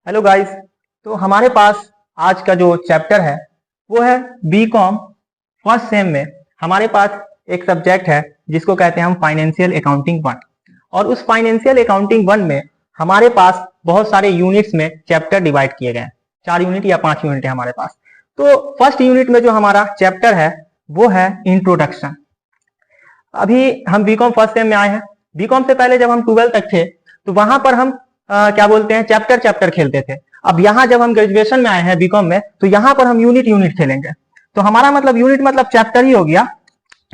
Hello guys. तो हमारे पास आज का जो चैप्टर है वो है बीकॉम फर्स्ट सेम में हमारे पास एक सब्जेक्ट है जिसको कहते हैं हम फाइनेंशियल अकाउंटिंग वन। और उस फाइनेंशियल अकाउंटिंग वन में हमारे पास बहुत सारे यूनिट्स में चैप्टर डिवाइड किए गए हैं। 4 यूनिट या 5 यूनिट है हमारे पास। तो फर्स्ट यूनिट में जो हमारा चैप्टर है वो है इंट्रोडक्शन। अभी हम बीकॉम फर्स्ट सेम में आए हैं। बीकॉम से पहले जब हम 12 तक थे तो वहां पर हम क्या बोलते हैं चैप्टर खेलते थे। अब यहाँ जब हम ग्रेजुएशन में आए हैं बीकॉम में तो यहाँ पर हम यूनिट खेलेंगे। तो हमारा मतलब यूनिट मतलब चैप्टर ही हो गया।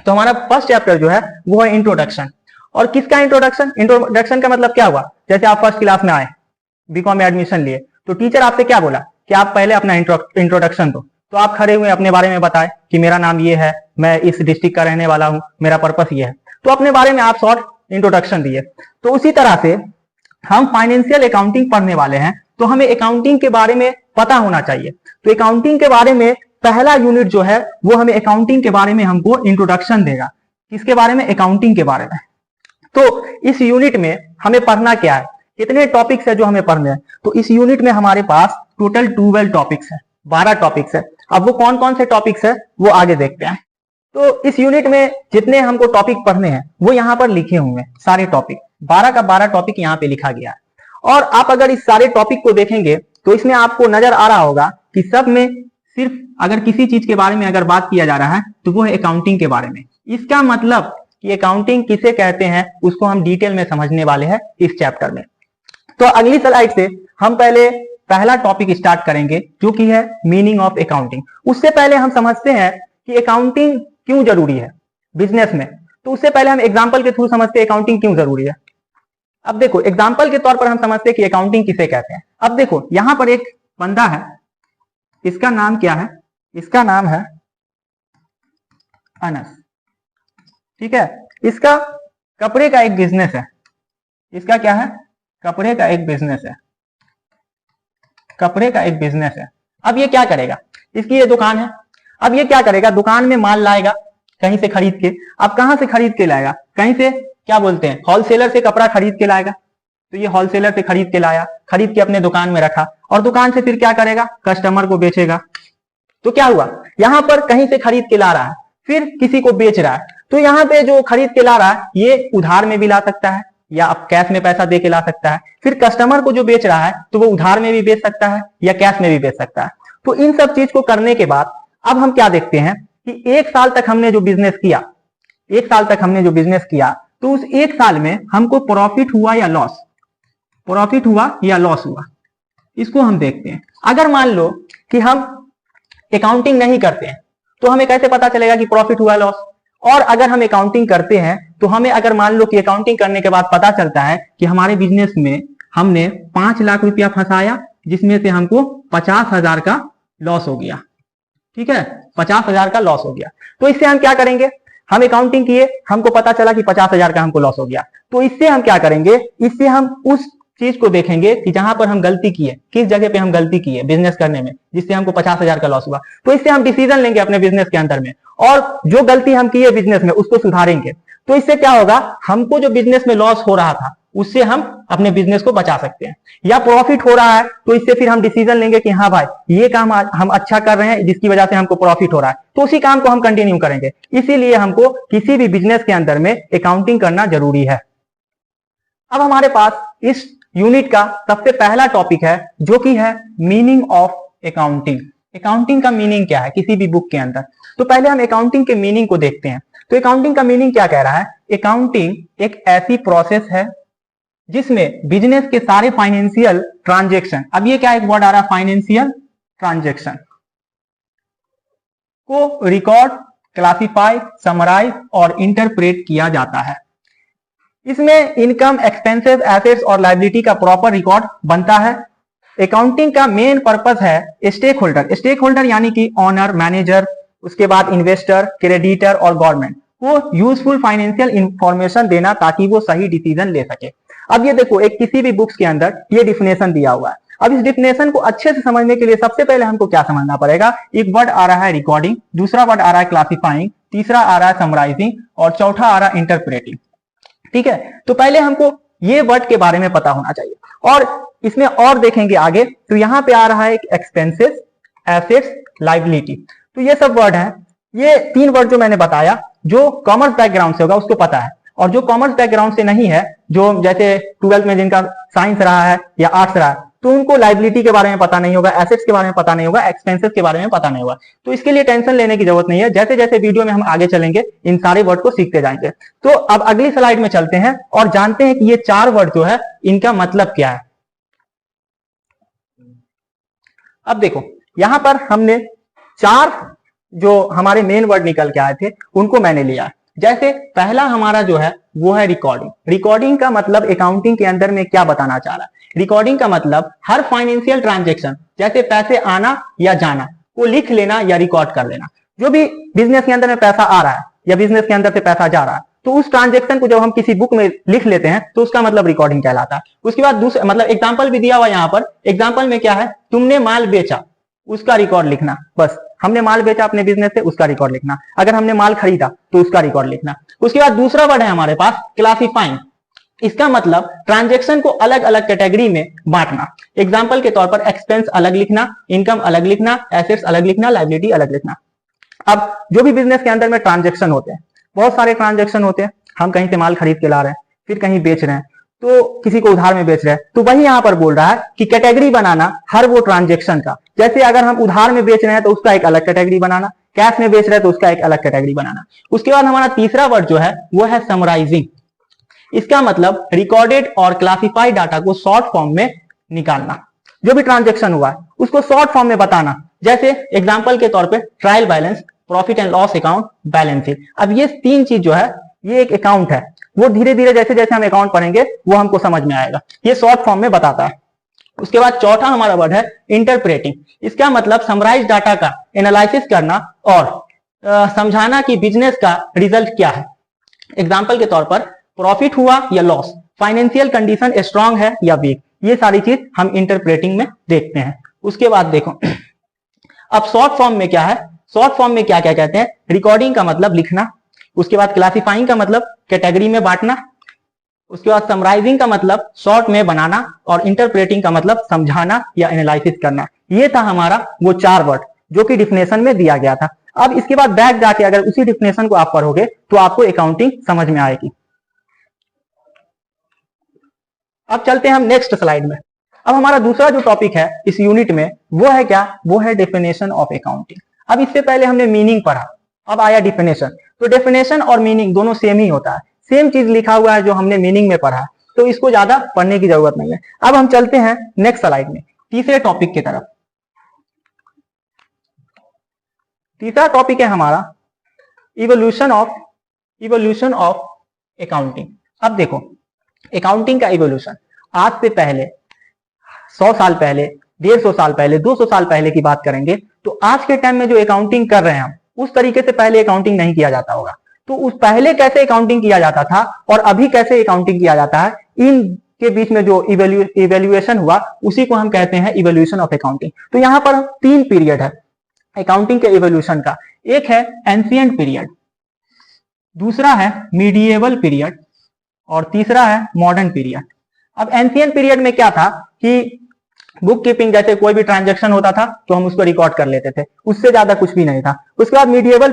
तो हमारा फर्स्ट चैप्टर जो है वो है इंट्रोडक्शन। और किसका इंट्रोडक्शन? इंट्रोडक्शन का मतलब क्या हुआ? जैसे आप फर्स्ट क्लास में आए, बीकॉम में एडमिशन लिए, तो टीचर आपसे क्या बोला कि आप पहले अपना इंट्रोडक्शन दो। तो आप खड़े हुए अपने बारे में बताए कि मेरा नाम ये है, मैं इस डिस्ट्रिक्ट का रहने वाला हूँ, मेरा पर्पस ये है। तो अपने बारे में आप शॉर्ट इंट्रोडक्शन दिए। तो उसी तरह से हम फाइनेंशियल अकाउंटिंग पढ़ने वाले हैं तो हमें अकाउंटिंग के बारे में पता होना चाहिए। तो अकाउंटिंग के बारे में पहला यूनिट जो है वो हमें अकाउंटिंग के बारे में हमको इंट्रोडक्शन देगा। किसके बारे में? अकाउंटिंग के बारे में। तो इस यूनिट में हमें पढ़ना क्या है? कितने टॉपिक्स है जो हमें पढ़ने हैं? तो इस यूनिट में हमारे पास टोटल 12 टॉपिक्स है, 12 टॉपिक्स है। अब वो कौन कौन से टॉपिक्स है वो आगे देखते हैं। तो इस यूनिट में जितने हमको टॉपिक पढ़ने हैं वो यहाँ पर लिखे हुए हैं। सारे टॉपिक 12 का 12 टॉपिक यहाँ पे लिखा गया है। और आप अगर इस सारे टॉपिक को देखेंगे तो इसमें आपको नजर आ रहा होगा कि सब में सिर्फ अगर किसी चीज के बारे में अगर बात किया जा रहा है तो वो है अकाउंटिंग के बारे में। इसका मतलब कि अकाउंटिंग किसे कहते हैं उसको हम डिटेल में समझने वाले हैं इस चैप्टर में। तो अगली स्लाइड से हम पहले पहला टॉपिक स्टार्ट करेंगे जो कि है मीनिंग ऑफ अकाउंटिंग। उससे पहले हम समझते हैं कि अकाउंटिंग क्यों जरूरी है बिजनेस में। तो उससे पहले हम एग्जांपल के थ्रू समझते हैं अकाउंटिंग क्यों जरूरी है। अब देखो एग्जांपल के तौर पर हम समझते हैं कि अकाउंटिंग किसे कहते हैं। अब देखो यहां पर एक बंदा है, इसका नाम क्या है? इसका नाम है अनस। ठीक है, इसका कपड़े का एक बिजनेस है। इसका क्या है? कपड़े का एक बिजनेस है। कपड़े का एक बिजनेस है। अब ये क्या करेगा? इसकी ये दुकान है। अब ये क्या करेगा? दुकान में माल लाएगा कहीं से खरीद के। अब कहां से खरीद के लाएगा? कहीं से क्या बोलते हैं होलसेलर से कपड़ा खरीद के लाएगा। तो ये होलसेलर से खरीद के लाया, खरीद के अपने दुकान में रखा और दुकान से फिर क्या करेगा? कस्टमर को बेचेगा। तो क्या हुआ? यहां पर कहीं से खरीद के ला रहा है, फिर किसी को बेच रहा है। तो यहाँ पे जो खरीद के ला रहा है ये उधार में भी ला सकता है या आप कैश में पैसा दे के ला सकता है। फिर कस्टमर को जो बेच रहा है तो वो उधार में भी बेच सकता है या कैश में भी बेच सकता है। तो इन सब चीज को करने के बाद अब हम क्या देखते हैं कि 1 साल तक हमने जो बिजनेस किया, 1 साल तक हमने जो बिजनेस किया तो उस 1 साल में हमको प्रॉफिट हुआ या लॉस, प्रॉफिट हुआ या लॉस हुआ, इसको हम देखते हैं। अगर मान लो कि हम अकाउंटिंग नहीं करते हैं तो हमें कैसे पता चलेगा कि प्रॉफिट हुआ लॉस? और अगर हम अकाउंटिंग करते हैं तो हमें अगर मान लो कि अकाउंटिंग करने के बाद पता चलता है कि हमारे बिजनेस में हमने 5 लाख रुपया फंसाया जिसमें से हमको 50,000 का लॉस हो गया। ठीक है, 50,000 का लॉस हो गया। तो इससे हम क्या करेंगे? हम अकाउंटिंग किए, हमको पता चला कि 50,000 का हमको लॉस हो गया। तो इससे हम क्या करेंगे? इससे हम उस चीज को देखेंगे कि जहां पर हम गलती किए, किस जगह पे हम गलती किए बिजनेस करने में जिससे हमको 50,000 का लॉस हुआ। तो इससे हम डिसीजन लेंगे अपने बिजनेस के अंदर में और जो गलती हम किए बिजनेस में उसको सुधारेंगे। तो इससे क्या होगा? हमको जो बिजनेस में लॉस हो रहा था उससे हम अपने बिजनेस को बचा सकते हैं। या प्रॉफिट हो रहा है तो इससे फिर हम डिसीजन लेंगे कि हाँ भाई ये काम हम अच्छा कर रहे हैं जिसकी वजह से हमको प्रॉफिट हो रहा है, तो उसी काम को हम कंटिन्यू करेंगे। इसीलिए हमको किसी भी बिजनेस के अंदर में अकाउंटिंग करना जरूरी है। अब हमारे पास इस यूनिट का सबसे पहला टॉपिक है जो कि है मीनिंग ऑफ अकाउंटिंग। अकाउंटिंग का मीनिंग क्या है किसी भी बुक के अंदर? तो पहले हम अकाउंटिंग के मीनिंग को देखते हैं। तो अकाउंटिंग का मीनिंग क्या कह रहा है? अकाउंटिंग एक ऐसी प्रोसेस है जिसमें बिजनेस के सारे फाइनेंशियल ट्रांजैक्शन, अब ये क्या एक वर्ड आ रहा है फाइनेंशियल ट्रांजैक्शन, को रिकॉर्ड, क्लासिफाई, समराइज और इंटरप्रेट किया जाता है। इसमें इनकम, एक्सपेंसेस, एसेट्स और लायबिलिटी का प्रॉपर रिकॉर्ड बनता है। अकाउंटिंग का मेन पर्पस है स्टेक होल्डर, स्टेक होल्डर यानी कि ऑनर, मैनेजर, उसके बाद इन्वेस्टर, क्रेडिटर और गवर्नमेंट को यूजफुल फाइनेंशियल इंफॉर्मेशन देना ताकि वो सही डिसीजन ले सके। अब ये देखो एक किसी भी बुक्स के अंदर ये डिफिनेशन दिया हुआ है। अब इस डिफिनेशन को अच्छे से समझने के लिए सबसे पहले हमको क्या समझना पड़ेगा? एक वर्ड आ रहा है रिकॉर्डिंग, दूसरा वर्ड आ रहा है क्लासिफाइंग, तीसरा आ रहा है समराइजिंग और चौथा आ रहा है इंटरप्रेटिंग। ठीक है, तो पहले हमको ये वर्ड के बारे में पता होना चाहिए। और इसमें और देखेंगे आगे तो यहां पे आ रहा है एक्सपेंसेस, एसेट्स, लायबिलिटी। तो ये सब वर्ड है, ये 3 वर्ड जो मैंने बताया जो कॉमर्स बैकग्राउंड से होगा उसको पता है, और जो कॉमर्स बैकग्राउंड से नहीं है, जो जैसे 12th में जिनका साइंस रहा है या आर्ट्स रहा है, तो उनको लायबिलिटी के बारे में पता नहीं होगा, एसेट्स के बारे में पता नहीं होगा, एक्सपेंसेस के बारे में पता नहीं होगा। तो इसके लिए टेंशन लेने की जरूरत नहीं है, जैसे जैसे वीडियो में हम आगे चलेंगे इन सारे वर्ड को सीखते जाएंगे। तो अब अगली स्लाइड में चलते हैं और जानते हैं कि ये 4 वर्ड जो है इनका मतलब क्या है। अब देखो यहां पर हमने 4 जो हमारे मेन वर्ड निकल के आए थे उनको मैंने लिया। जैसे पहला हमारा जो है वो है रिकॉर्डिंग। रिकॉर्डिंग का मतलब अकाउंटिंग के अंदर में क्या बताना चाह रहा है। रिकॉर्डिंग का मतलब हर फाइनेंशियल ट्रांजैक्शन, जैसे पैसे आना या जाना को लिख लेना या रिकॉर्ड कर लेना। जो भी बिजनेस के अंदर में पैसा आ रहा है या बिजनेस के अंदर से पैसा जा रहा है, तो उस ट्रांजेक्शन को जब हम किसी बुक में लिख लेते हैं तो उसका मतलब रिकॉर्डिंग कहलाता है। उसके बाद दूसरा मतलब एग्जांपल भी दिया हुआ यहाँ पर। एग्जांपल में क्या है, तुमने माल बेचा उसका रिकॉर्ड लिखना, बस हमने माल बेचा अपने बिजनेस से उसका रिकॉर्ड लिखना, अगर हमने माल खरीदा तो उसका रिकॉर्ड लिखना। उसके बाद दूसरा वर्ड है हमारे पास क्लासिफाइंग। इसका मतलब ट्रांजैक्शन को अलग अलग कैटेगरी में बांटना। एग्जांपल के तौर पर एक्सपेंस अलग लिखना, इनकम अलग लिखना, एसेट्स अलग लिखना, लायबिलिटी अलग लिखना। अब जो भी बिजनेस के अंदर में ट्रांजैक्शन होते हैं, बहुत सारे ट्रांजैक्शन होते हैं, हम कहीं से माल खरीद के ला रहे हैं, फिर कहीं बेच रहे हैं, तो किसी को उधार में बेच रहे हैं, तो वही यहां पर बोल रहा है कि कैटेगरी बनाना हर वो ट्रांजैक्शन का। जैसे अगर हम उधार में बेच रहे हैं तो उसका एक अलग कैटेगरी बनाना, कैश में बेच रहे हैं तो उसका एक अलग कैटेगरी बनाना। उसके बाद हमारा तीसरा वर्ड जो है वो है समराइजिंग। इसका मतलब रिकॉर्डेड और क्लासिफाइड डाटा को शॉर्ट फॉर्म में निकालना। जो भी ट्रांजैक्शन हुआ है उसको शॉर्ट फॉर्म में बताना। जैसे एग्जांपल के तौर पे trial balance, profit and loss account, balance sheet. अब ये 3 चीज जो है ये एक अकाउंट है, वो धीरे धीरे जैसे जैसे हम अकाउंट पढ़ेंगे वो हमको समझ में आएगा, ये शॉर्ट फॉर्म में बताता है। उसके बाद चौथा हमारा वर्ड है इंटरप्रेटिंग। इसका मतलब समराइज डाटा का एनालिसिस करना और समझाना कि बिजनेस का रिजल्ट क्या है। एग्जांपल के तौर पर प्रॉफिट हुआ या लॉस, फाइनेंशियल कंडीशन स्ट्रांग है या वीक, ये सारी चीज हम इंटरप्रेटिंग में देखते हैं। उसके बाद देखो अब शॉर्ट फॉर्म में क्या है, शॉर्ट फॉर्म में क्या क्या कहते हैं। रिकॉर्डिंग का मतलब लिखना, उसके बाद क्लासिफाइंग का मतलब कैटेगरी में बांटना, उसके बाद समराइजिंग का मतलब शॉर्ट में बनाना, और इंटरप्रेटिंग का मतलब समझाना या एनालिसिस करना। ये था हमारा वो 4 वर्ड जो कि डिफिनेशन में दिया गया था। अब इसके बाद बैक जाके अगर उसी डिफिनेशन को आप पढ़ोगे तो आपको अकाउंटिंग समझ में आएगी। अब चलते हैं हम नेक्स्ट स्लाइड में। अब हमारा दूसरा जो टॉपिक है इस यूनिट में वो है क्या, वो है डेफिनेशन ऑफ अकाउंटिंग। अब इससे पहले हमने मीनिंग पढ़ा, अब आया डिफिनेशन। तो डेफिनेशन और मीनिंग दोनों सेम ही होता है, सेम चीज लिखा हुआ है जो हमने मीनिंग में पढ़ा, तो इसको ज्यादा पढ़ने की जरूरत नहीं है। अब हम चलते हैं नेक्स्ट स्लाइड में तीसरे टॉपिक की तरफ। तीसरा टॉपिक है हमारा इवोल्यूशन ऑफ अकाउंटिंग। अब देखो अकाउंटिंग का इवोल्यूशन आज से पहले 100 साल पहले, 150 साल पहले, 200 साल पहले की बात करेंगे तो आज के टाइम में जो अकाउंटिंग कर रहे हैं हम, उस तरीके से पहले अकाउंटिंग नहीं किया जाता होगा। तो उस पहले कैसे अकाउंटिंग किया जाता था और अभी कैसे अकाउंटिंग किया जाता है, इन के बीच में जो इवेल्युएशन हुआ उसी को हम कहते हैं इवोल्यूशन ऑफ अकाउंटिंग। तो यहां पर 3 पीरियड है अकाउंटिंग के इवोल्यूशन का। एक है एंशिएंट पीरियड, दूसरा है मीडिएवल पीरियड, और तीसरा है मॉडर्न पीरियड। अब एंशिएंट पीरियड में क्या था कि बुक कीपिंग, जैसे कोई भी ट्रांजैक्शन होता था तो हम उसको रिकॉर्ड कर लेते थे, उससे ज्यादा कुछ भी नहीं था। उसके बाद मीडिएवल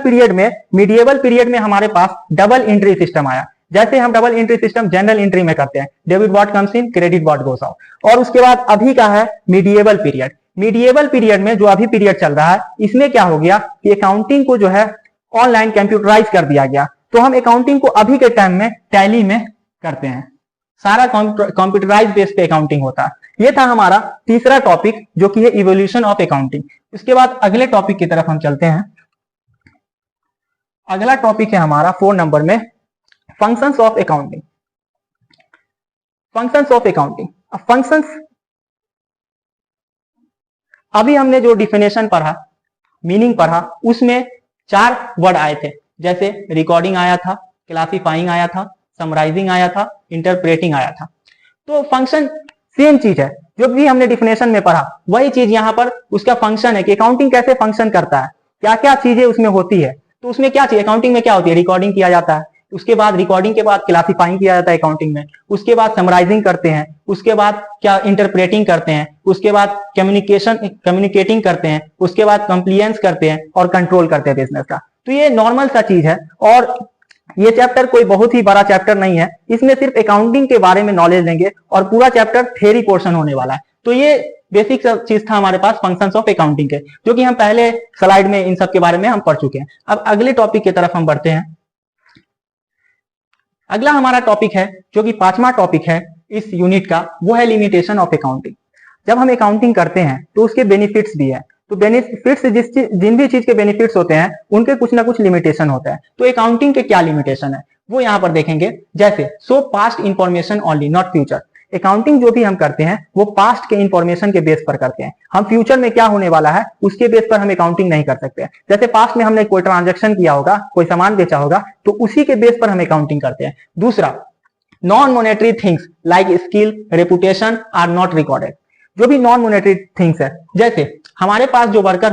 पीरियड में हमारे पास डबल एंट्री सिस्टम आया। जैसे हम double entry system general entry में करते हैं, debit what comes in, credit what goes out. और उसके बाद अभी का है मीडिएवल पीरियड। मीडिएवल पीरियड में जो अभी पीरियड चल रहा है, इसमें क्या हो गया कि अकाउंटिंग को जो है ऑनलाइन कंप्यूटराइज कर दिया गया। तो हम अकाउंटिंग को अभी के टाइम में टैली में करते हैं, सारा कंप्यूटराइज बेस पे अकाउंटिंग होता है। ये था हमारा तीसरा टॉपिक जो कि है इवोल्यूशन ऑफ अकाउंटिंग। इसके बाद अगले टॉपिक की तरफ हम चलते हैं। अगला टॉपिक है हमारा 4 नंबर में functions of accounting. Functions of accounting, functions अभी हमने जो डिफिनेशन पढ़ा, मीनिंग पढ़ा, उसमें 4 वर्ड आए थे। जैसे रिकॉर्डिंग आया था, क्लासिफाइंग आया था, समराइजिंग आया था, इंटरप्रेटिंग आया था। तो फंक्शन सेम चीज है, जो भी हमने डिफिनेशन में पढ़ा वही चीज यहाँ पर उसका फंक्शन है कि अकाउंटिंग कैसे फंक्शन करता है, क्या क्या चीजें उसमें होती है। तो उसमें क्या चीज, अकाउंटिंग में क्या होती है, रिकॉर्डिंग किया जाता है, उसके बाद रिकॉर्डिंग के बाद क्लासिफाइंग किया जाता है अकाउंटिंग में, उसके बाद समराइजिंग करते हैं, उसके बाद क्या इंटरप्रेटिंग करते हैं, उसके बाद कम्युनिकेटिंग करते हैं, उसके बाद कंप्लायंस करते हैं और कंट्रोल करते हैं बिजनेस का। तो ये नॉर्मल सा चीज है और ये चैप्टर कोई बहुत ही बड़ा चैप्टर नहीं है, इसमें सिर्फ अकाउंटिंग के बारे में नॉलेज लेंगे और पूरा चैप्टर थ्योरी पोर्शन होने वाला है। तो ये बेसिक चीज था हमारे पास फंक्शंस ऑफ अकाउंटिंग के, जो कि हम पहले स्लाइड में इन सब के बारे में हम पढ़ चुके हैं। अब अगले टॉपिक की तरफ हम बढ़ते हैं। अगला हमारा टॉपिक है जो कि 5वां टॉपिक है इस यूनिट का, वो है लिमिटेशन ऑफ अकाउंटिंग। जब हम अकाउंटिंग करते हैं तो उसके बेनिफिट्स भी है, तो बेनिफिट्स जिन भी चीज के बेनिफिट्स होते हैं उनके कुछ ना कुछ लिमिटेशन होता है। तो अकाउंटिंग के क्या लिमिटेशन है वो यहाँ पर देखेंगे। जैसे सो past information only not future, accounting जो भी हम करते हैं वो पास्ट के इंफॉर्मेशन के बेस पर करते हैं, हम फ्यूचर में क्या होने वाला है उसके बेस पर हम अकाउंटिंग नहीं कर सकते। जैसे पास्ट में हमने कोई ट्रांजैक्शन किया होगा, कोई सामान बेचा होगा, तो उसी के बेस पर हम अकाउंटिंग करते हैं। दूसरा, non monetary things like skill reputation are not recorded. जो भी नॉन मॉनेटरी थिंग्स है, जैसे हमारे पास जो वर्कर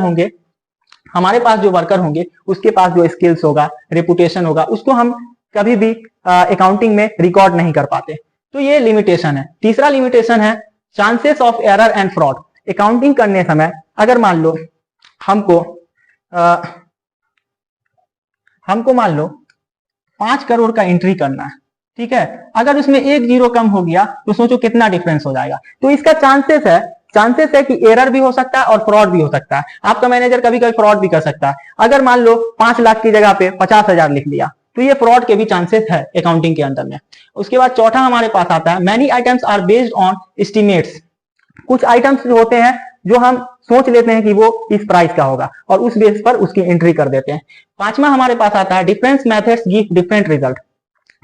होंगे उसके पास जो स्किल्स होगा, रेपुटेशन होगा, उसको हम कभी भी अकाउंटिंग में रिकॉर्ड नहीं कर पाते। तो ये लिमिटेशन है। तीसरा लिमिटेशन है chances of error and fraud. Accounting करने समय अगर मान लो हमको मान लो 5 करोड़ का एंट्री करना है, ठीक है, अगर उसमें एक जीरो कम हो गया तो सोचो कितना डिफरेंस हो जाएगा। तो इसका चांसेस है कि एरर भी हो सकता है और फ्रॉड भी हो सकता है। आपका मैनेजर कभी कभी फ्रॉड भी कर सकता है। अगर मान लो 5 लाख की जगह पे 50,000 लिख लिया तो ये फ्रॉड के भी चांसेस है अकाउंटिंग के अंदर में। उसके बाद चौथा हमारे पास आता है many items are based on estimates. कुछ आइटम्स जो होते हैं जो हम सोच लेते हैं कि वो इस प्राइस का होगा और उस बेस पर उसकी एंट्री कर देते हैं। 5वां हमारे पास आता है difference methods give different result.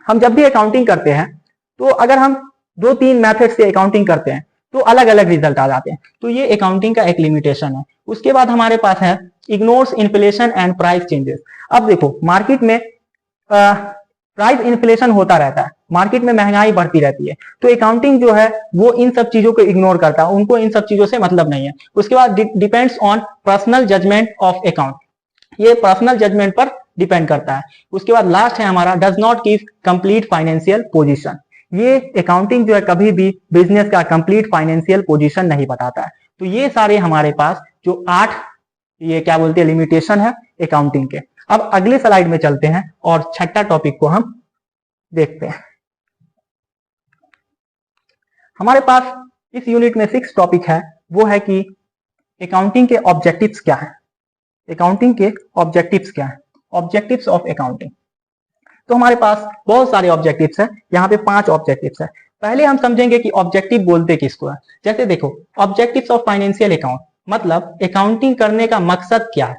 हम जब भी अकाउंटिंग करते हैं तो अगर हम 2-3 मेथड से अकाउंटिंग करते हैं तो अलग अलग रिजल्ट आ जाते हैं। तो ये अकाउंटिंग का एक लिमिटेशन है। उसके बाद हमारे पास है ignores inflation and price changes. अब देखो मार्केट में प्राइस इन्फ्लेशन होता रहता है, मार्केट में महंगाई बढ़ती रहती है, तो अकाउंटिंग जो है वो इन सब चीजों को इग्नोर करता है, उनको इन सब चीजों से मतलब नहीं है। उसके बाद depends on personal judgement of account, ये पर्सनल जजमेंट पर डिपेंड करता है। उसके बाद लास्ट है हमारा does not give complete financial position. ये अकाउंटिंग जो है कभी भी बिजनेस का कंप्लीट फाइनेंशियल पोजीशन नहीं बताता है। तो ये सारे हमारे पास जो 8 ये क्या बोलते हैं लिमिटेशन है अकाउंटिंग के। अब अगले स्लाइड में चलते हैं और छठा टॉपिक को हम देखते हैं। हमारे पास इस यूनिट में 6 टॉपिक है, वो है कि अकाउंटिंग के ऑब्जेक्टिव्स क्या है। अकाउंटिंग के ऑब्जेक्टिव्स क्या है, ऑब्जेक्टिव्स ऑफ अकाउंटिंग। तो हमारे पास बहुत सारे ऑब्जेक्टिव्स है, यहाँ पे 5 ऑब्जेक्टिव्स है। पहले हम समझेंगे कि ऑब्जेक्टिव बोलते किसको है। जैसे देखो ऑब्जेक्टिव्स ऑफ फाइनेंशियल अकाउंट, मतलब अकाउंटिंग करने का मकसद क्या है।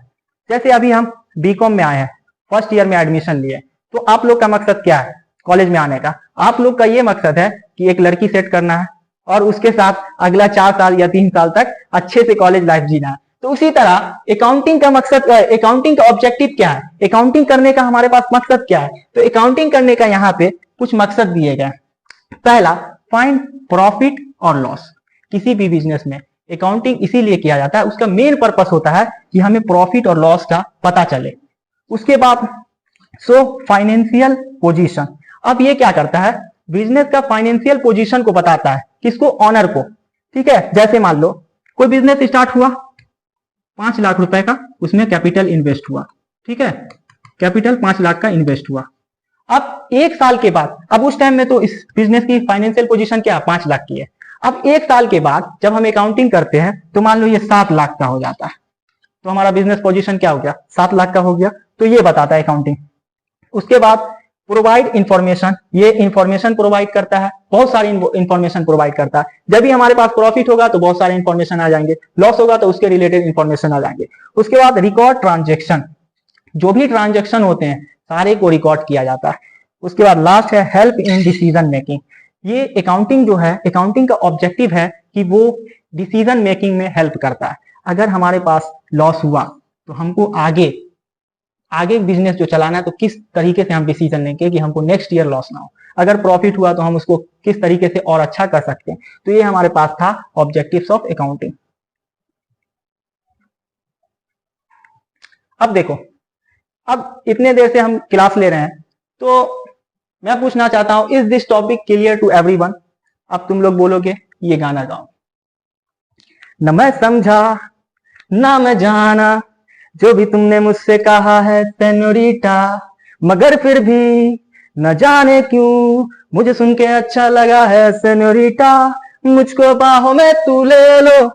जैसे अभी हम बीकॉम में आए हैं, फर्स्ट ईयर में एडमिशन लिए, तो आप लोग का मकसद क्या है कॉलेज में आने का। आप लोग का ये मकसद है कि एक लड़की सेट करना है और उसके साथ अगला 4 साल या 3 साल तक अच्छे से कॉलेज लाइफ जीना है। तो उसी तरह अकाउंटिंग का मकसद, अकाउंटिंग का ऑब्जेक्टिव क्या है, अकाउंटिंग करने का हमारे पास मकसद क्या है। तो अकाउंटिंग करने का यहाँ पे कुछ मकसद दिए गए। पहला, फाइंड प्रॉफिट और लॉस। किसी भी बिजनेस में अकाउंटिंग इसीलिए किया जाता है, उसका मेन पर्पस होता है कि हमें प्रॉफिट और लॉस का पता चले। उसके बाद सो फाइनेंशियल पोजीशन, अब ये क्या करता है बिजनेस का फाइनेंशियल पोजीशन को बताता है, किसको, ऑनर को। ठीक है, जैसे मान लो कोई बिजनेस स्टार्ट हुआ 5 लाख रुपए का, उसमें कैपिटल इन्वेस्ट हुआ, ठीक है, कैपिटल 5 लाख का इन्वेस्ट हुआ। अब 1 साल के बाद, अब उस टाइम में तो इस बिजनेस की फाइनेंशियल पोजीशन क्या 5 लाख की है। अब 1 साल के बाद जब हम अकाउंटिंग करते हैं तो मान लो ये 7 लाख का हो जाता है, तो हमारा बिजनेस पोजीशन क्या हो गया 7 लाख का हो गया। तो ये बताता है अकाउंटिंग। उसके बाद प्रोवाइड इंफॉर्मेशन, ये इंफॉर्मेशन प्रोवाइड करता है, बहुत सारी इंफॉर्मेशन प्रोवाइड करता है। जब भी हमारे पास प्रॉफिट होगा तो बहुत सारे इंफॉर्मेशन आ जाएंगे, लॉस होगा तो उसके रिलेटेड इंफॉर्मेशन आ जाएंगे। उसके बाद रिकॉर्ड ट्रांजेक्शन, जो भी ट्रांजेक्शन होते हैं सारे को रिकॉर्ड किया जाता है। उसके बाद लास्ट है हेल्प इन डिसीजन मेकिंग। ये अकाउंटिंग जो है, अकाउंटिंग का ऑब्जेक्टिव है कि वो डिसीजन मेकिंग में हेल्प करता है। अगर हमारे पास लॉस हुआ तो हमको आगे बिजनेस जो चलाना है तो किस तरीके से हम डिसीजन लेंगे कि हमको नेक्स्ट ईयर लॉस ना हो। अगर प्रॉफिट हुआ तो हम उसको किस तरीके से और अच्छा कर सकते हैं। तो ये हमारे पास था ऑब्जेक्टिव्स ऑफ अकाउंटिंग। अब देखो, अब इतने देर से हम क्लास ले रहे हैं तो मैं पूछना चाहता हूं, is this topic clear to everyone? अब तुम लोग बोलोगे ये गाना गाओ। न मैं समझा ना मैं जाना जो भी तुमने मुझसे कहा है सेनोरिटा, मगर फिर भी न जाने क्यों मुझे सुन के अच्छा लगा है सेनोरिटा, मुझको बाहों में तू ले लो।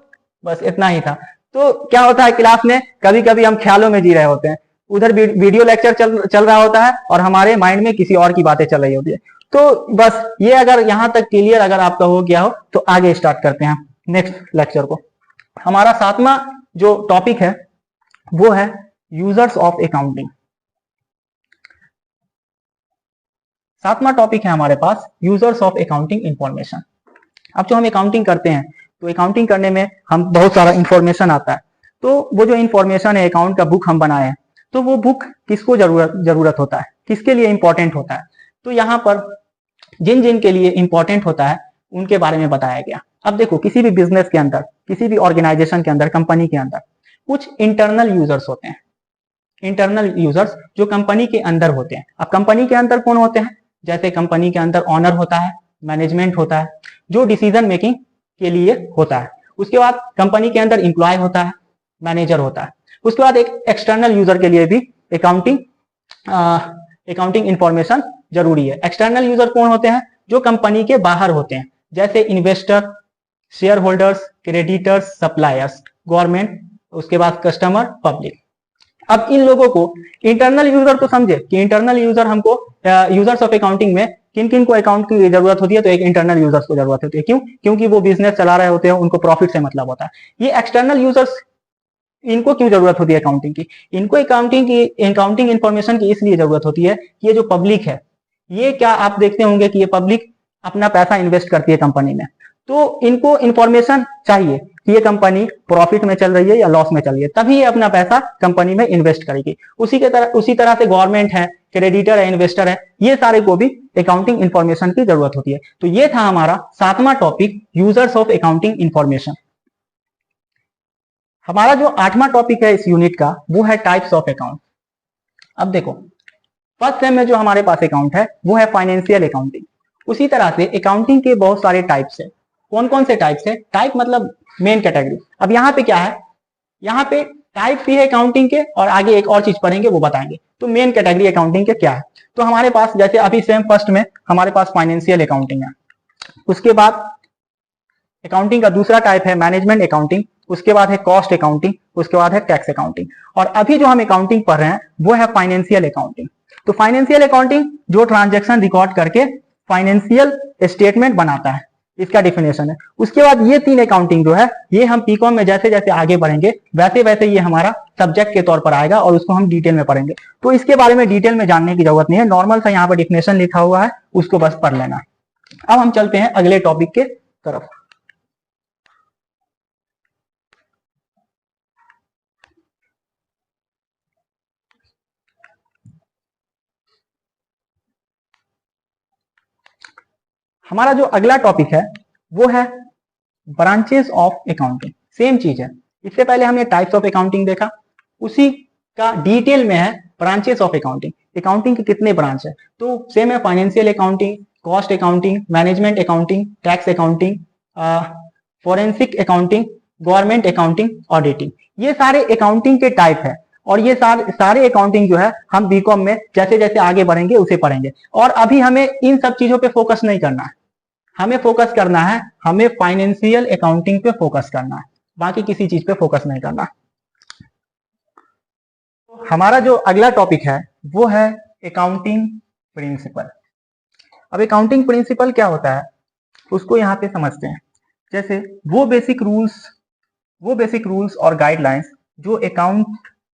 बस इतना ही था। तो क्या होता है क्लास में, कभी कभी हम ख्यालों में जी रहे होते हैं, उधर वीडियो लेक्चर चल रहा होता है और हमारे माइंड में किसी और की बातें चल रही होती है। तो बस ये अगर यहां तक क्लियर अगर आपका हो गया हो तो आगे स्टार्ट करते हैं नेक्स्ट लेक्चर को। हमारा 7वां जो टॉपिक है वो है यूजर्स ऑफ अकाउंटिंग। 7वां टॉपिक है हमारे पास यूजर्स ऑफ अकाउंटिंग इंफॉर्मेशन। अब जो हम अकाउंटिंग करते हैं तो अकाउंटिंग करने में हम बहुत सारा इंफॉर्मेशन आता है। तो वो जो इंफॉर्मेशन है, अकाउंट का बुक हम बनाए हैं, तो वो बुक किसको जरूरत होता है, किसके लिए इंपॉर्टेंट होता है? तो यहाँ पर जिन जिन के लिए इंपॉर्टेंट होता है उनके बारे में बताया गया। अब देखो, किसी भी बिजनेस के अंदर, किसी भी ऑर्गेनाइजेशन के अंदर, कंपनी के अंदर कुछ इंटरनल यूजर्स होते हैं। इंटरनल यूजर्स जो कंपनी के अंदर होते हैं। अब कंपनी के अंदर कौन होते हैं? जैसे कंपनी के अंदर ऑनर होता है, मैनेजमेंट होता है, जो डिसीजन मेकिंग के लिए होता है। उसके बाद कंपनी के अंदर एम्प्लॉय होता है, मैनेजर होता है। उसके बाद एक एक्सटर्नल यूजर के लिए भी अकाउंटिंग इंफॉर्मेशन जरूरी है। एक्सटर्नल यूजर कौन होते हैं? जो कंपनी के बाहर होते हैं, जैसे investor, share holders, creditors, suppliers, government, उसके बाद कस्टमर, पब्लिक। अब इन लोगों को इंटरनल यूजर तो समझे कि इंटरनल यूजर हमको यूजर्स ऑफ अकाउंटिंग में किन किन को अकाउंट की जरूरत होती है? तो एक इंटरनल यूजर्स को जरूरत होती है। क्यों? क्योंकि वो बिजनेस चला रहे होते हैं, उनको प्रॉफिट से मतलब होता है। ये एक्सटर्नल यूजर्स, इनको क्यों जरूरत होती है अकाउंटिंग की? इनको अकाउंटिंग इंफॉर्मेशन की इसलिए जरूरत होती है कि ये जो पब्लिक है, ये क्या आप देखते होंगे कि ये पब्लिक अपना पैसा इन्वेस्ट करती है कंपनी में, तो इनको इंफॉर्मेशन चाहिए कि ये कंपनी प्रॉफिट में चल रही है या लॉस में चल रही है, तभी ये अपना पैसा कंपनी में इन्वेस्ट करेगी। उसी तरह से गवर्नमेंट है, क्रेडिटर है, इन्वेस्टर है, ये सारे को भी अकाउंटिंग इंफॉर्मेशन की जरूरत होती है। तो ये था हमारा 7वां topic, users of accounting information. हमारा जो 8वां टॉपिक है इस यूनिट का वो है टाइप्स ऑफ अकाउंट। अब देखो, फर्स्ट सेम में जो हमारे पास अकाउंट है वो है फाइनेंशियल अकाउंटिंग। उसी तरह से अकाउंटिंग के बहुत सारे टाइप्स है। कौन कौन से टाइप्स है? टाइप मतलब मेन कैटेगरी। अब यहाँ पे क्या है, यहाँ पे टाइप भी है अकाउंटिंग के, और आगे एक और चीज पढ़ेंगे वो बताएंगे। तो मेन कैटेगरी अकाउंटिंग के क्या है? तो हमारे पास जैसे अभी सेम फर्स्ट में हमारे पास फाइनेंशियल अकाउंटिंग है, उसके बाद अकाउंटिंग का दूसरा टाइप है मैनेजमेंट अकाउंटिंग, उसके बाद है कॉस्ट अकाउंटिंग, उसके बाद है टैक्स अकाउंटिंग, और अभी जो हम अकाउंटिंग पढ़ रहे हैं वो है फाइनेंशियल अकाउंटिंग। तो फाइनेंशियल अकाउंटिंग जो ट्रांजैक्शन रिकॉर्ड करके फाइनेंशियल स्टेटमेंट बनाता है, इसका डिफिनेशन है। उसके बाद ये 3 अकाउंटिंग जो है, ये हम पीकॉम में जैसे जैसे आगे बढ़ेंगे वैसे वैसे ये हमारा सब्जेक्ट के तौर पर आएगा और उसको हम डिटेल में पढ़ेंगे। तो इसके बारे में डिटेल में जानने की जरूरत नहीं है, नॉर्मल सा यहाँ पर डिफिनेशन लिखा हुआ है, उसको बस पढ़ लेना। अब हम चलते हैं अगले टॉपिक के तरफ। हमारा जो अगला टॉपिक है वो है ब्रांचेस ऑफ अकाउंटिंग। सेम चीज है, इससे पहले हमने टाइप्स ऑफ अकाउंटिंग देखा, उसी का डिटेल में है ब्रांचेस ऑफ अकाउंटिंग। अकाउंटिंग के कितने ब्रांच है? तो सेम है, financial accounting, cost accounting, management accounting, tax accounting, forensic accounting, government accounting, auditing. ये सारे अकाउंटिंग के टाइप है, और ये सारे अकाउंटिंग जो है हम बीकॉम में जैसे जैसे आगे बढ़ेंगे उसे पढ़ेंगे। और अभी हमें इन सब चीजों पे फोकस नहीं करना है, हमें फोकस करना है, हमें फाइनेंशियल अकाउंटिंग पे फोकस करना है, बाकी किसी चीज पे फोकस नहीं करना। हमारा जो अगला टॉपिक है वो है अकाउंटिंग प्रिंसिपल। अब अकाउंटिंग प्रिंसिपल क्या होता है उसको यहाँ पे समझते हैं। जैसे वो बेसिक रूल्स और गाइडलाइंस जो अकाउंट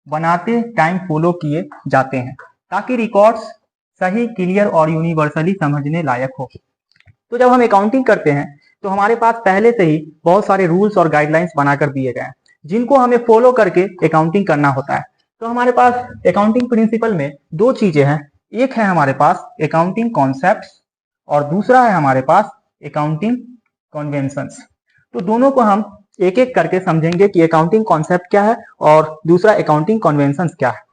बनाते टाइम फॉलो किए जाते हैं ताकि रिकॉर्ड्स सही, क्लियर और यूनिवर्सली समझने लायक हो। तो जब हम अकाउंटिंग करते हैं तो हमारे पास पहले से ही बहुत सारे रूल्स और गाइडलाइंस बनाकर दिए गए हैं जिनको हमें फॉलो करके अकाउंटिंग करना होता है। तो हमारे पास अकाउंटिंग प्रिंसिपल में 2 चीजें हैं, एक है हमारे पास अकाउंटिंग कॉन्सेप्ट्स और दूसरा है हमारे पास अकाउंटिंग कन्वेंशंस। तो दोनों को हम एक एक करके समझेंगे कि अकाउंटिंग कॉन्सेप्ट क्या है और दूसरा अकाउंटिंग कन्वेंशंस क्या है।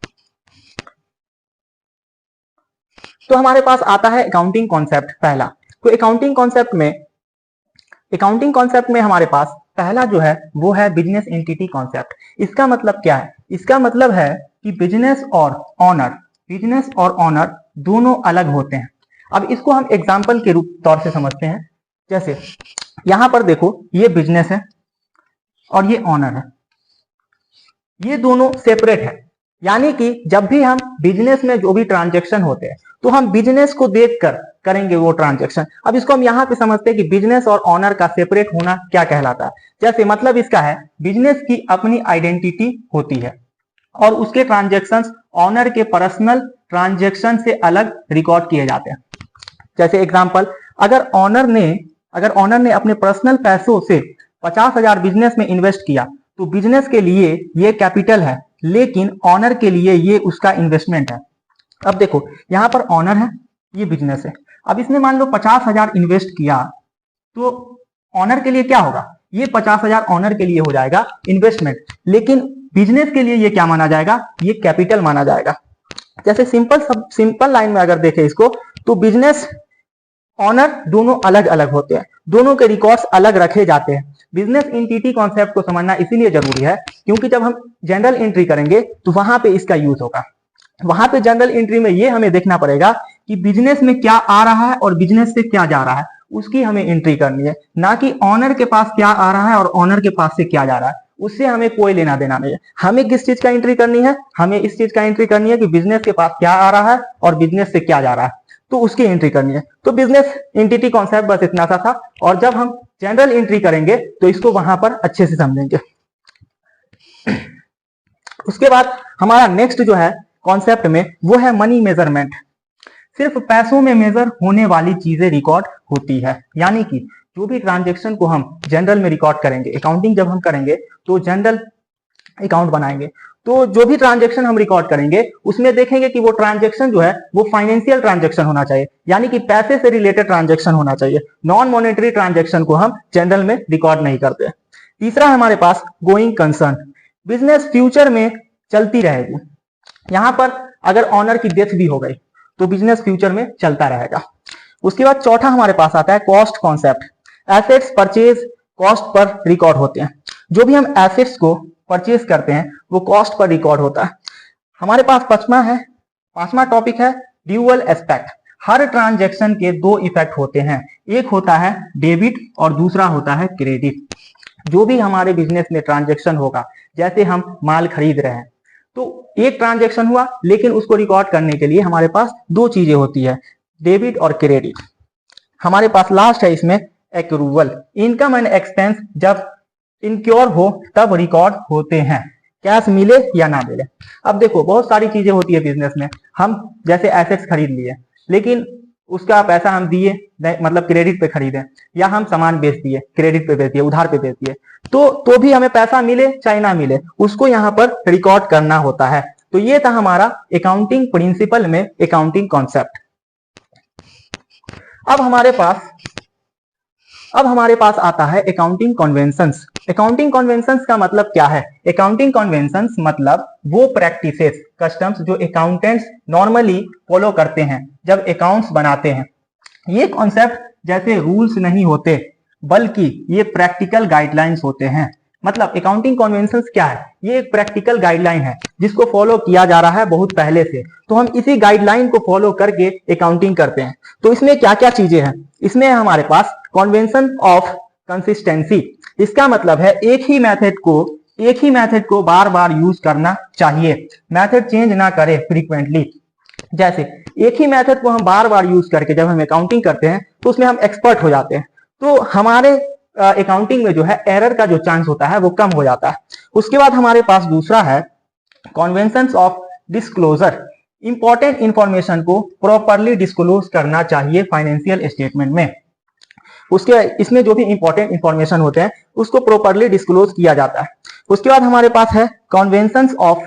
तो हमारे पास आता है अकाउंटिंग कॉन्सेप्ट पहला। तो अकाउंटिंग कॉन्सेप्ट में हमारे पास पहला जो है वो है बिजनेस एंटिटी कॉन्सेप्ट। इसका मतलब क्या है? इसका मतलब है कि बिजनेस और ऑनर दोनों अलग होते हैं। अब इसको हम एग्जाम्पल के रूप तौर से समझते हैं। जैसे यहां पर देखो, ये बिजनेस है और ये ऑनर है, ये दोनों सेपरेट है। यानी कि जब भी हम बिजनेस में जो भी ट्रांजैक्शन होते हैं तो हम बिजनेस को देखकर करेंगे वो ट्रांजैक्शन। अब इसको हम यहाँ पे समझते हैं कि बिजनेस और ऑनर का सेपरेट होना क्या कहलाता है। जैसे मतलब इसका है, बिजनेस की अपनी आइडेंटिटी होती है और उसके ट्रांजैक्शंस ऑनर के पर्सनल ट्रांजैक्शन से अलग रिकॉर्ड किए जाते हैं। जैसे एग्जांपल, अगर ऑनर ने अपने पर्सनल पैसों से 50,000 बिजनेस में इन्वेस्ट किया तो बिजनेस के लिए ये कैपिटल है, लेकिन ऑनर के लिए ये उसका इन्वेस्टमेंट है। अब देखो, यहां पर ऑनर है, ये बिजनेस है। अब इसने मान लो 50,000 इन्वेस्ट किया तो ऑनर के लिए क्या होगा? ये 50,000 ऑनर के लिए हो जाएगा इन्वेस्टमेंट, लेकिन बिजनेस के लिए ये क्या माना जाएगा? ये कैपिटल माना जाएगा। जैसे सिंपल लाइन में अगर देखें इसको, तो बिजनेस ऑनर दोनों अलग अलग होते हैं, दोनों के रिकॉर्ड्स अलग रखे जाते हैं। बिजनेस एंटिटी कॉन्सेप्ट को समझना इसीलिए जरूरी है क्योंकि जब हम जनरल एंट्री करेंगे तो वहां पे इसका यूज होगा। वहां पे जनरल एंट्री में ये हमें देखना पड़ेगा कि बिजनेस में क्या आ रहा है और बिजनेस से क्या जा रहा है, उसकी हमें एंट्री करनी है, ना कि ऑनर के पास क्या आ रहा है और ऑनर के पास से क्या जा रहा है, उससे हमें कोई लेना देना नहीं है। हमें किस चीज का एंट्री करनी है? हमें इस चीज का एंट्री करनी है कि बिजनेस के पास क्या आ रहा है और बिजनेस से क्या जा रहा है, तो उसकी एंट्री करनी है। तो बिजनेस एंटिटी कॉन्सेप्ट बस इतना सा था, और जब हम जनरल एंट्री करेंगे तो इसको वहां पर अच्छे से समझेंगे। उसके बाद हमारा नेक्स्ट जो है कॉन्सेप्ट में वो है मनी मेजरमेंट। सिर्फ पैसों में मेजर होने वाली चीजें रिकॉर्ड होती है। यानी कि जो भी ट्रांजेक्शन को हम जनरल में रिकॉर्ड करेंगे, अकाउंटिंग जब हम करेंगे तो जनरल अकाउंट बनाएंगे, तो जो भी ट्रांजेक्शन हम रिकॉर्ड करेंगे उसमें देखेंगे कि वो ट्रांजेक्शन जो है वो फाइनेंशियल ट्रांजेक्शन होना चाहिए, यानी कि पैसे से रिलेटेड ट्रांजेक्शन होना चाहिए। नॉन मॉनेटरी ट्रांजेक्शन को हम जनरल में रिकॉर्ड नहीं करते। तीसरा है हमारे पास गोइंग कंसर्न। बिजनेस फ्यूचर में चलती रहेगी। यहां पर अगर ऑनर की डेथ भी हो गई तो बिजनेस फ्यूचर में चलता रहेगा। उसके बाद चौथा हमारे पास आता है cost concept. Assets purchase cost per record होते हैं। जो भी हम एसेट्स को परचेज करते हैं वो कॉस्ट पर रिकॉर्ड होता है। हमारे पास पांचवा टॉपिक है ड्यूअल एस्पेक्ट। हर ट्रांजैक्शन के दो इफेक्ट होते हैं, एक होता है डेबिट और दूसरा होता है क्रेडिट। जो भी हमारे बिजनेस में ट्रांजैक्शन होगा, जैसे हम माल खरीद रहे हैं तो एक ट्रांजैक्शन हुआ, लेकिन उसको रिकॉर्ड करने के लिए हमारे पास दो चीजें होती है, डेबिट और क्रेडिट। हमारे पास लास्ट है इसमें एक्रूवल। इनकम एंड एक्सपेंस जब इनक्योर हो तब रिकॉर्ड होते हैं, कैश मिले या ना मिले। अब देखो, बहुत सारी चीजें होती है बिजनेस में। हम जैसे एसेट्स खरीद लिए, लेकिन उसका पैसा हम दिए, मतलब क्रेडिट पे खरीदे, या हम सामान बेच दिए, क्रेडिट पे बेच दिए, उधार पे बेच दिए, तो भी हमें पैसा मिले चाहे ना मिले, उसको यहाँ पर रिकॉर्ड करना होता है। तो ये था हमारा अकाउंटिंग प्रिंसिपल में अकाउंटिंग कॉन्सेप्ट। अब हमारे पास आता है अकाउंटिंग कन्वेंशंस। अकाउंटिंग कन्वेंशंस का मतलब क्या है? अकाउंटिंग कन्वेंशंस मतलब वो प्रैक्टिसेस, कस्टम्स जो अकाउंटेंट्स नॉर्मली फॉलो करते हैं जब अकाउंट्स बनाते हैं। ये कॉन्सेप्ट जैसे रूल्स नहीं होते, बल्कि ये प्रैक्टिकल गाइडलाइंस होते हैं। मतलब अकाउंटिंग कन्वेंशंस क्या है? ये एक प्रैक्टिकल गाइडलाइन है जिसको फॉलो किया जा रहा है बहुत पहले से, तो हम इसी गाइडलाइन को फॉलो करके अकाउंटिंग करते हैं। तो इसमें क्या क्या चीजें हैं? इसमें हमारे पास कन्वेंशन ऑफ कंसिस्टेंसी। इसका मतलब है एक ही मेथड को बार बार यूज करना चाहिए, मेथड चेंज ना करें फ्रीक्वेंटली। जैसे एक ही मेथड को हम बार बार यूज करके जब हम अकाउंटिंग करते हैं तो उसमें हम एक्सपर्ट हो जाते हैं, तो हमारे अकाउंटिंग में जो है एरर का जो चांस होता है वो कम हो जाता है। उसके बाद हमारे पास दूसरा है conventions of disclosure. Important information को प्रॉपरली डिस्क्लोज करना चाहिए फाइनेंशियल स्टेटमेंट में। इसमें जो भी इंपॉर्टेंट इंफॉर्मेशन होते हैं उसको प्रॉपरली डिस्क्लोज किया जाता है। उसके बाद हमारे पास है कन्वेंशंस ऑफ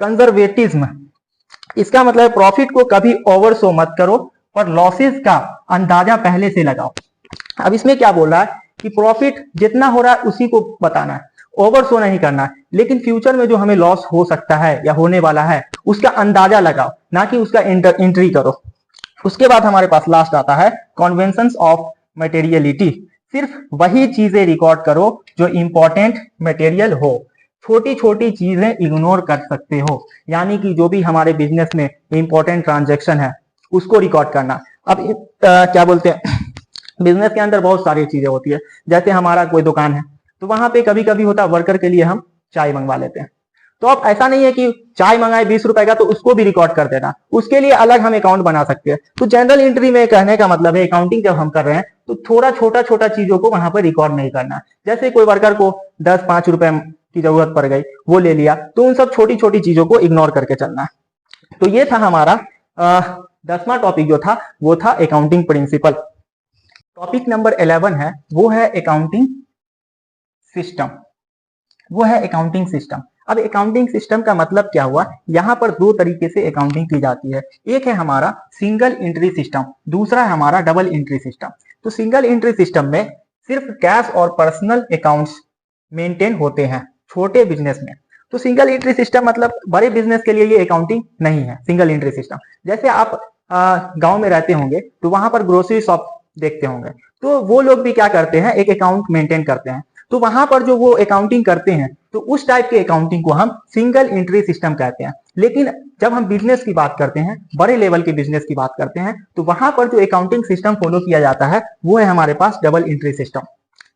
कंजर्वेटिज्म। इसका मतलब प्रॉफिट को कभी ओवर शो मत करो, पर लॉसेस का अंदाजा पहले से लगाओ। अब इसमें क्या बोल रहा है कि प्रॉफिट जितना हो रहा है उसी को बताना है, ओवर शो नहीं करना, लेकिन फ्यूचर में जो हमें लॉस हो सकता है या होने वाला है उसका अंदाजा लगाओ, ना कि उसका एंट्री करो। उसके बाद हमारे पास लास्ट आता है कन्वेंशंस ऑफ मटेरियलिटी। सिर्फ वही चीजें रिकॉर्ड करो जो इंपॉर्टेंट मटेरियल हो, छोटी छोटी चीजें इग्नोर कर सकते हो, यानी कि जो भी हमारे बिजनेस में इंपॉर्टेंट ट्रांजैक्शन है उसको रिकॉर्ड करना। अब क्या बोलते हैं, बिजनेस के अंदर बहुत सारी चीजें होती है, जैसे हमारा कोई दुकान है तो वहां पे कभी कभी होता है वर्कर के लिए हम चाय मंगवा लेते हैं, तो अब ऐसा नहीं है कि चाय मंगाए 20 रुपए का तो उसको भी रिकॉर्ड कर देना, उसके लिए अलग हम अकाउंट बना सकते हैं। तो जनरल एंट्री में कहने का मतलब है अकाउंटिंग जब हम कर रहे हैं तो थोड़ा छोटा छोटा चीजों को वहां पर रिकॉर्ड नहीं करना। जैसे कोई वर्कर को 10-5 रुपए की जरूरत पड़ गई, वो ले लिया, तो उन सब छोटी छोटी चीजों को इग्नोर करके चलना। तो ये था हमारा 10वां टॉपिक जो था वो था अकाउंटिंग प्रिंसिपल। टॉपिक नंबर 11 है वो है अकाउंटिंग सिस्टम, वो है अकाउंटिंग सिस्टम। अब अकाउंटिंग सिस्टम का मतलब क्या हुआ, यहाँ पर दो तरीके से अकाउंटिंग की जाती है, एक है हमारा सिंगल एंट्री सिस्टम, दूसरा है हमारा डबल एंट्री सिस्टम। तो सिंगल एंट्री सिस्टम में सिर्फ कैश और पर्सनल अकाउंट्स मेंटेन होते हैं छोटे बिजनेस में। तो सिंगल एंट्री सिस्टम मतलब बड़े बिजनेस के लिए ये अकाउंटिंग नहीं है सिंगल एंट्री सिस्टम। जैसे आप गांव में रहते होंगे तो वहां पर ग्रोसरी शॉप देखते होंगे, तो वो लोग भी क्या करते हैं, एक अकाउंट मेंटेन करते हैं। तो वहां पर जो वो अकाउंटिंग करते हैं तो उस टाइप के अकाउंटिंग को हम सिंगल एंट्री सिस्टम कहते हैं। लेकिन जब हम बिजनेस की बात करते हैं, बड़े लेवल के बिजनेस की बात करते हैं, तो वहां पर जो अकाउंटिंग सिस्टम फॉलो किया जाता है वो है हमारे पास डबल एंट्री सिस्टम।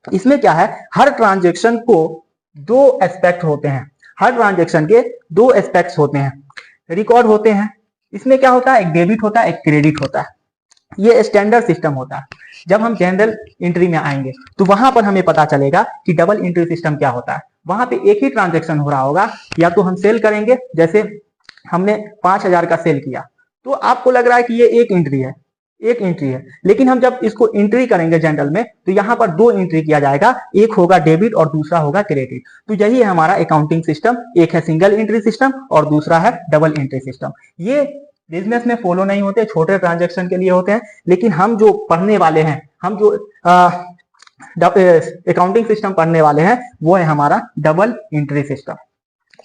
इसमें क्या है, हर ट्रांजेक्शन को दो एस्पेक्ट होते हैं, हर ट्रांजेक्शन के दो एस्पेक्ट्स होते हैं, रिकॉर्ड होते हैं। इसमें क्या होता है, एक डेबिट होता है, एक क्रेडिट होता है। ये स्टैंडर्ड सिस्टम होता है। जब हम जनरल एंट्री में आएंगे तो वहां पर हमें पता चलेगा कि डबल एंट्री सिस्टम क्या होता है। वहां पे एक ही ट्रांजैक्शन हो रहा होगा, या तो हम सेल करेंगे, जैसे हमने 5,000 का सेल किया, तो आपको लग रहा है कि ये एक एंट्री है, एक एंट्री है, लेकिन हम जब इसको एंट्री करेंगे जनरल में तो यहाँ पर दो एंट्री किया जाएगा, एक होगा डेबिट और दूसरा होगा क्रेडिट। तो यही है हमारा अकाउंटिंग सिस्टम, एक है सिंगल एंट्री सिस्टम और दूसरा है डबल एंट्री सिस्टम। ये बिजनेस में फॉलो नहीं होते, छोटे ट्रांजैक्शन के लिए होते हैं, लेकिन हम जो पढ़ने वाले हैं, हम जो अकाउंटिंग सिस्टम पढ़ने वाले हैं वो है हमारा डबल एंट्री सिस्टम।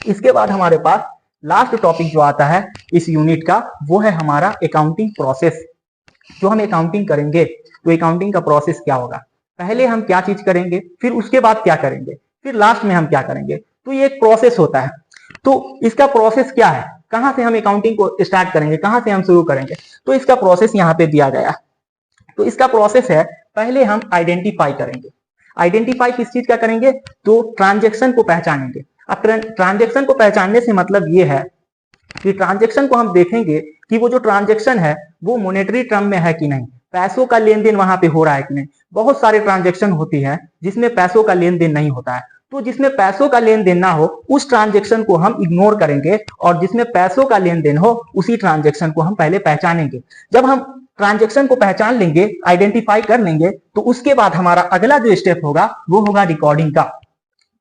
इसके बाद हमारे पास लास्ट टॉपिक जो आता है इस यूनिट का वो है हमारा अकाउंटिंग प्रोसेस। जो हम अकाउंटिंग करेंगे तो अकाउंटिंग का प्रोसेस क्या होगा, पहले हम क्या चीज करेंगे, फिर उसके बाद क्या करेंगे, फिर लास्ट में हम क्या करेंगे। तो ये एक प्रोसेस होता है। तो इसका प्रोसेस क्या है, कहां से हम अकाउंटिंग को स्टार्ट करेंगे, कहां से हम शुरू करेंगे, तो इसका प्रोसेस यहाँ पे दिया गया। तो इसका प्रोसेस है, पहले हम आइडेंटिफाई करेंगे। आइडेंटिफाई किस चीज का करेंगे, तो ट्रांजैक्शन को पहचानेंगे। अब ट्रांजैक्शन को पहचानने से मतलब ये है कि ट्रांजैक्शन को हम देखेंगे कि वो जो ट्रांजैक्शन है वो मॉनेटरी टर्म में है कि नहीं, पैसों का लेन देन वहां पे हो रहा है कि नहीं। बहुत सारे ट्रांजैक्शन होती है जिसमें पैसों का लेन देन नहीं होता है, तो जिसमें पैसों का लेन देन ना हो उस ट्रांजैक्शन को हम इग्नोर करेंगे, और जिसमें पैसों का लेन देन हो उसी ट्रांजैक्शन को हम पहले पहचानेंगे। जब हम ट्रांजैक्शन को पहचान लेंगे, आइडेंटिफाई कर लेंगे, तो उसके बाद हमारा अगला जो स्टेप होगा वो होगा रिकॉर्डिंग का।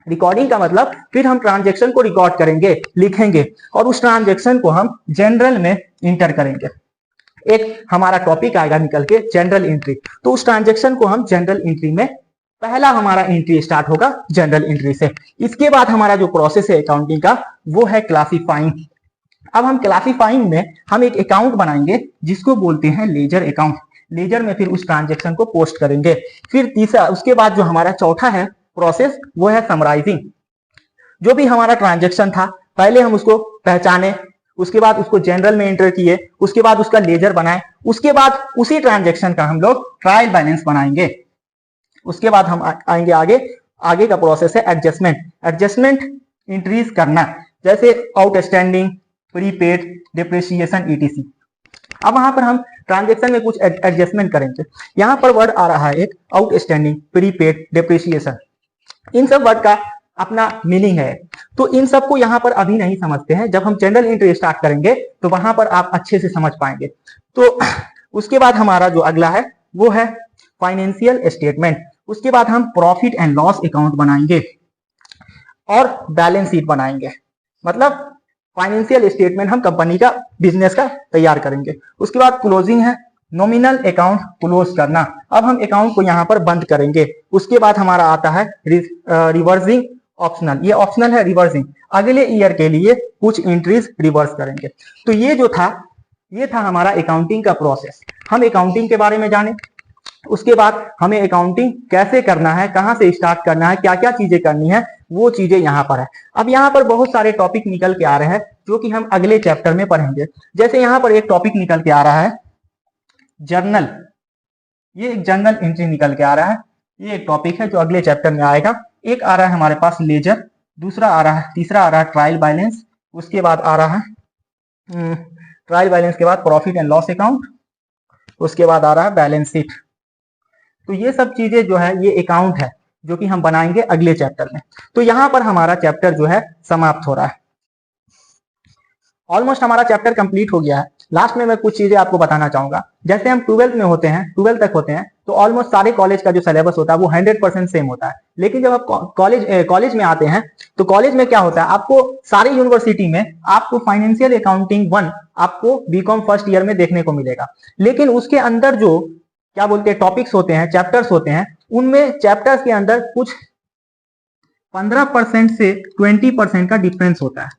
रिकॉर्डिंग का मतलब फिर हम ट्रांजैक्शन को रिकॉर्ड करेंगे, लिखेंगे, और उस ट्रांजैक्शन को हम जनरल में इंटर करेंगे। एक हमारा टॉपिक आएगा निकल के जनरल एंट्री, तो उस ट्रांजैक्शन को हम जनरल एंट्री में, पहला हमारा एंट्री स्टार्ट होगा जनरल एंट्री से। इसके बाद हमारा जो प्रोसेस है अकाउंटिंग का वो है क्लासिफाइंग। अब हम क्लासिफाइंग में हम एक अकाउंट बनाएंगे जिसको बोलते हैं लेजर अकाउंट। लेजर में फिर उस ट्रांजैक्शन को पोस्ट करेंगे। फिर तीसरा, उसके बाद जो हमारा चौथा है प्रोसेस वो है समराइजिंग। जो भी हमारा ट्रांजैक्शन था पहले हम उसको पहचाने, उसके बाद उसको जनरल में एंटर किए, उसके बाद उसका लेजर बनाए, उसके बाद उसी ट्रांजैक्शन का हम लोग ट्रायल बैलेंस बनाएंगे। उसके बाद हम आएंगे आगे का प्रोसेस है एडजस्टमेंट। एडजस्टमेंट इंक्रीज करना, जैसे आउटस्टैंडिंग, प्रीपेड, डिप्रिसिएशन, ईटीसी। अब वहां पर हम ट्रांजैक्शन में कुछ एडजस्टमेंट करेंगे। यहाँ पर वर्ड आ रहा है एक आउटस्टैंडिंग, प्रीपेड, डिप्रिसिएशन। इन सब वर्ड का अपना मीनिंग है, तो इन सबको यहाँ पर अभी नहीं समझते हैं। जब हम जनरल एंट्री स्टार्ट करेंगे तो वहां पर आप अच्छे से समझ पाएंगे। तो उसके बाद हमारा जो अगला है वो है फाइनेंशियल स्टेटमेंट। उसके बाद हम प्रॉफिट एंड लॉस अकाउंट बनाएंगे और बैलेंस शीट बनाएंगे। मतलब फाइनेंशियल स्टेटमेंट हम कंपनी का, बिजनेस का तैयार करेंगे। उसके बाद क्लोजिंग है, नॉमिनल अकाउंट क्लोज करना। अब हम अकाउंट को यहाँ पर बंद करेंगे। उसके बाद हमारा आता है रिवर्सिंग ऑप्शनल, ये ऑप्शनल है रिवर्सिंग, अगले ईयर के लिए कुछ एंट्रीज रिवर्स करेंगे। तो ये जो था, ये था हमारा अकाउंटिंग का प्रोसेस। हम अकाउंटिंग के बारे में जाने, उसके बाद हमें अकाउंटिंग कैसे करना है, कहां से स्टार्ट करना है, क्या क्या चीजें करनी है, वो चीजें यहाँ पर है। अब यहाँ पर बहुत सारे टॉपिक निकल के आ रहे हैं जो कि हम अगले चैप्टर में पढ़ेंगे। जैसे यहाँ पर एक टॉपिक निकल के आ रहा है जर्नल, ये एक जर्नल एंट्री निकल के आ रहा है, ये एक टॉपिक है जो अगले चैप्टर में आएगा। एक आ रहा है हमारे पास लेजर, दूसरा आ रहा है, तीसरा आ रहा है ट्रायल बैलेंस, उसके बाद आ रहा है ट्रायल बैलेंस के बाद प्रॉफिट एंड लॉस अकाउंट, उसके बाद आ रहा है बैलेंस शीट। तो ये सब चीजें जो है ये अकाउंट है जो कि हम बनाएंगे अगले चैप्टर में। तो यहाँ पर हमारा चैप्टर जो है समाप्त हो रहा है, ऑलमोस्ट हमारा चैप्टर कंप्लीट हो गया है। लास्ट में मैं कुछ चीजें आपको बताना चाहूंगा। जैसे हम 12th में होते हैं, 12th तक होते हैं, तो ऑलमोस्ट सारे कॉलेज का जो सिलेबस होता है वो 100% सेम होता है। लेकिन जब आप कॉलेज में आते हैं तो कॉलेज में क्या होता है, आपको सारी यूनिवर्सिटी में आपको फाइनेंशियल अकाउंटिंग 1 आपको बीकॉम फर्स्ट ईयर में देखने को मिलेगा। लेकिन उसके अंदर जो क्या बोलते हैं टॉपिक्स होते हैं, चैप्टर्स होते हैं, उनमें चैप्टर्स के अंदर कुछ 15% से 20% का डिफरेंस होता है।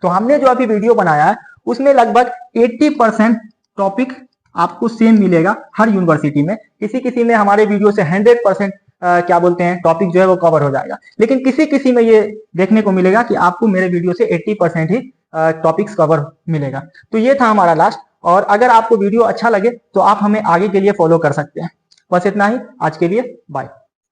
तो हमने जो अभी वीडियो बनाया है उसमें लगभग 80% टॉपिक आपको सेम मिलेगा हर यूनिवर्सिटी में। किसी किसी में हमारे वीडियो से 100% क्या बोलते हैं टॉपिक जो है वो कवर हो जाएगा, लेकिन किसी किसी में ये देखने को मिलेगा कि आपको मेरे वीडियो से 80% ही टॉपिक्स कवर मिलेगा। तो ये था हमारा लास्ट, और अगर आपको वीडियो अच्छा लगे तो आप हमें आगे के लिए फॉलो कर सकते हैं। बस इतना ही आज के लिए, बाय।